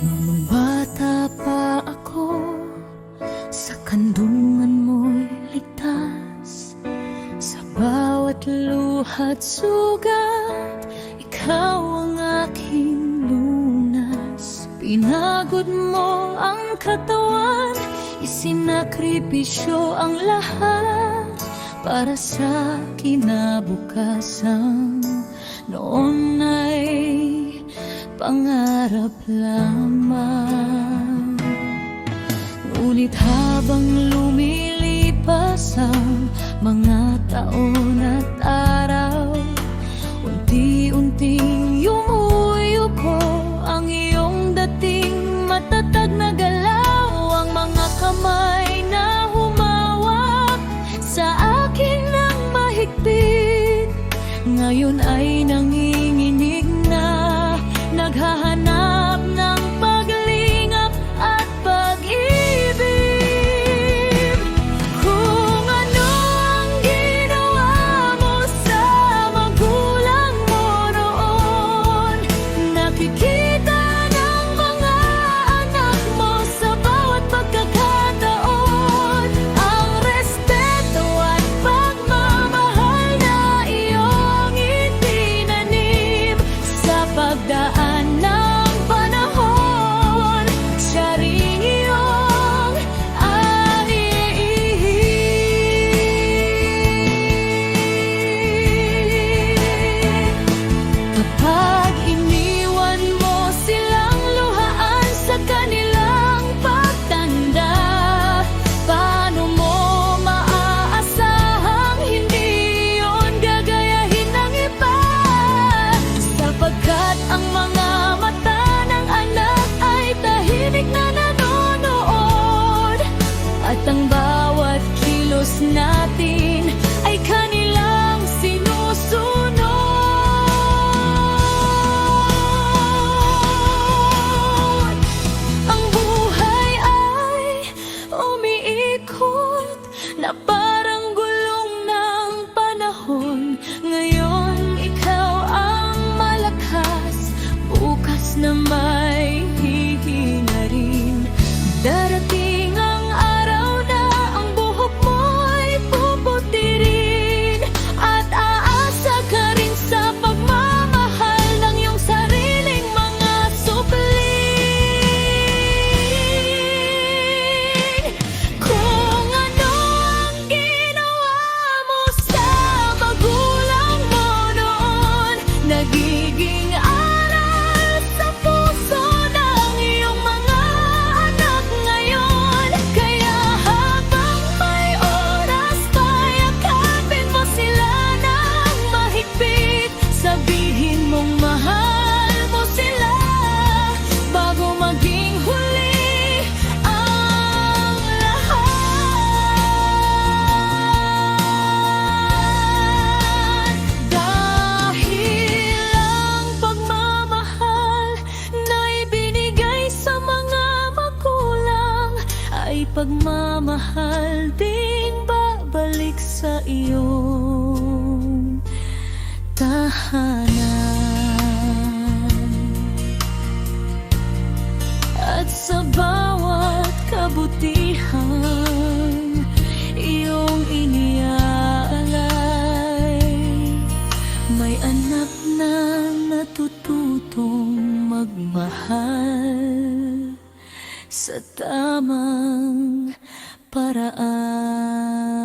Nung bata pa ako, sa kandungan mo'y ligtas. Sa bawat luha't sugat, ikaw ang aking lunas. Pinagod mo ang katawan, isinakripisyo ang lahat para sa kinabukasan. Noon ay pangarap lamang. Ngunit habang lumilipas ang mga taon at araw, unti-unting yumuyuko ang iyong dating matatag na galaw. Ang mga kamay na humawak sa akin ng mahigpit, ngayon ay nanginginig na, naghahanap ng paglingap at pag-ibig. Kung ano ang ginawa mo sa magulang mo noon, nakikita ng mga anak mo sa bawat pagkakataon. Ang respeto at pagmamahal na iyong itinanim sa pagdaan ng panahon, siya rin iyong ahihin. Kapag iniwan mo silang luhaan sa kanilang pagtanda, paano mo maaasahang hindi yun gagayahin ng iba? Sapagkat ang mga mata ng anak ay tahimik na nanonood, at ang bawat kilos natin ay kanilang sinusunod. Ang buhay ay umiikot na parang gulong ng panahon. Ngayon ikaw ang malakas, bukas na may hihina rin. Darating ang araw na ang buhok mo'y puputirin, at aasa ka rin sa pagmamahal ng iyong sariling mga supling. Kung ano ang ginawa mo sa magulang mo noon, nagiging aral sa puso ng iyong mga anak ngayon. Kaya habang may oras pa, yakapin mo sila ng mahigpit. Sabihin mong mahal mo sila bago maging huli ang lahat. Dahil ang pagmamahal na ibinigay sa mga magulang ay pagmamahal ding babalik sa iyong tahanan. At sa bawat kabutihan iyong iniaalay, may anak na natututong magmahal sa tamang paraan.